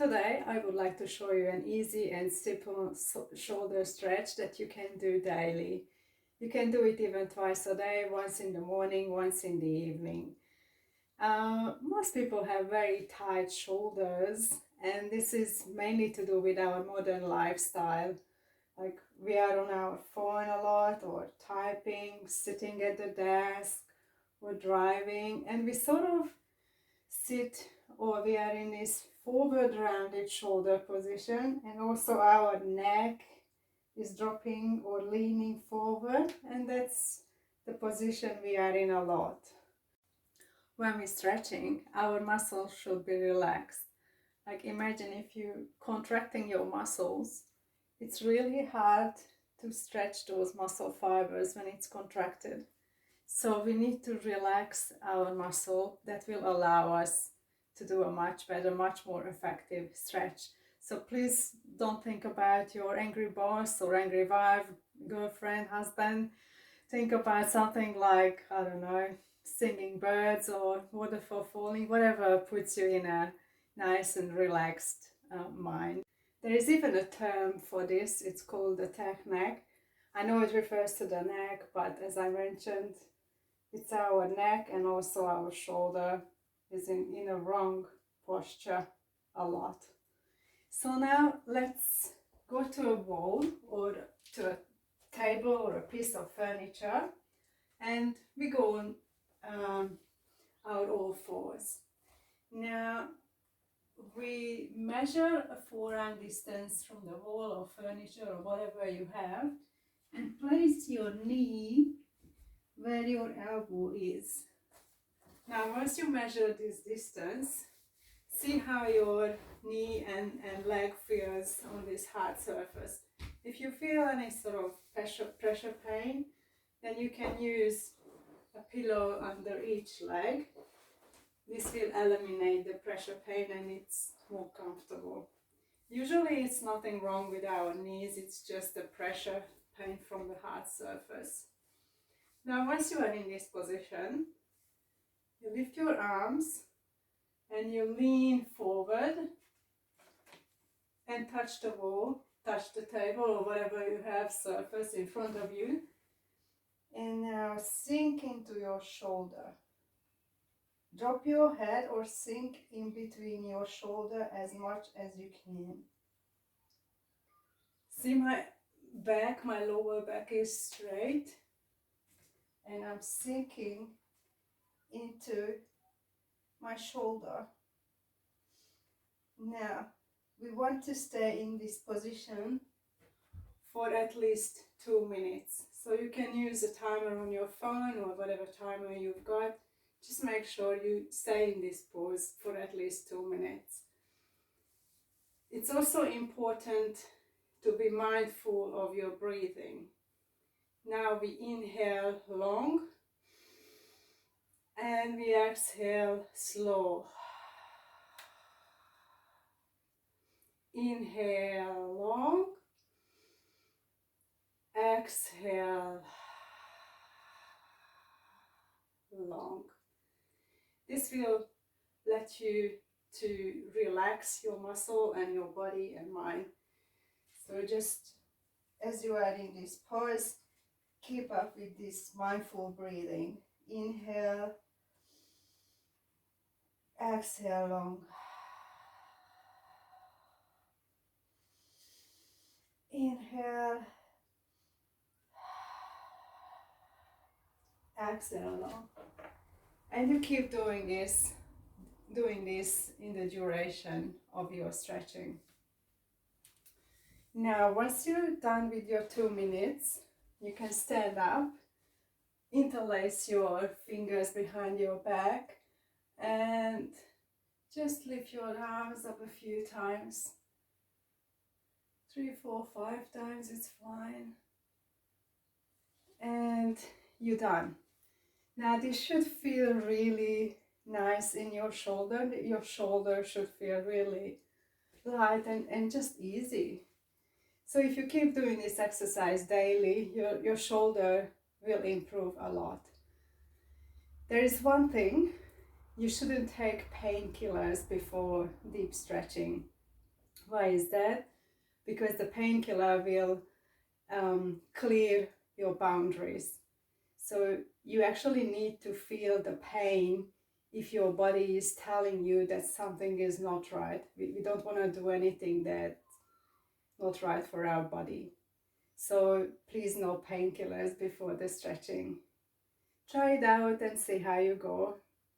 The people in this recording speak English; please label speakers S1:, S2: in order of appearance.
S1: Today I would like to show you an easy and simple shoulder stretch that you can do daily. You can do it even twice a day, once in the morning, once in the evening. Most people have very tight shoulders, and this is mainly to do with our modern lifestyle. Like we are on our phone a lot, or typing, sitting at the desk, or driving, and we sort of sit, or we are in this forward rounded shoulder position, and also our neck is dropping or leaning forward, and that's the position we are in a lot. When we're stretching, our muscles should be relaxed. Like imagine if you're contracting your muscles, it's really hard to stretch those muscle fibers when it's contracted. So we need to relax our muscle. That will allow us to do a much better, much more effective stretch. So please don't think about your angry boss or angry wife, girlfriend, husband. Think about something like, I don't know, singing birds or waterfall falling, whatever puts you in a nice and relaxed mind. There is even a term for this. It's called the tech neck. I know it refers to the neck, but as I mentioned, it's our neck and also our shoulder is in a wrong posture a lot. So now let's go to a wall or to a table or a piece of furniture, and we go on our all fours. Now we measure a forearm distance from the wall or furniture or whatever you have, and place your knee where your elbow is. Now once you measure this distance, see how your knee and leg feels on this hard surface. If you feel any sort of pressure pain, then you can use a pillow under each leg. This will eliminate the pressure pain and it's more comfortable. Usually it's nothing wrong with our knees, it's just the pressure pain from the hard surface. Now once you are in this position, you lift your arms and you lean forward and touch the wall, touch the table or whatever you have surface in front of you. And now sink into your shoulder. Drop your head or sink in between your shoulder as much as you can. See my back, my lower back is straight, and I'm sinking into my shoulder. Now we want to stay in this position for at least 2 minutes. So you can use a timer on your phone or whatever timer you've got. Just make sure you stay in this pose for at least 2 minutes. It's also important to be mindful of your breathing. Now we inhale long and we exhale slow. Inhale long, exhale long. This will let you to relax your muscle and your body and mind. So just as you are in this pose, keep up with this mindful breathing. Inhale, exhale long. Inhale, exhale long. And you keep doing this in the duration of your stretching. Now once you're done with your 2 minutes, you can stand up, interlace your fingers behind your back and just lift your arms up a few times. 3, 4, 5 times, it's fine. And you're done. Now this should feel really nice in your shoulder. Your shoulder should feel really light and just easy. So if you keep doing this exercise daily, your shoulder will improve a lot. There is one thing, you shouldn't take painkillers before deep stretching. Why is that? Because the painkiller will clear your boundaries. So you actually need to feel the pain if your body is telling you that something is not right. We don't want to do anything that's not right for our body. So please no painkillers before the stretching. Try it out and see how you go.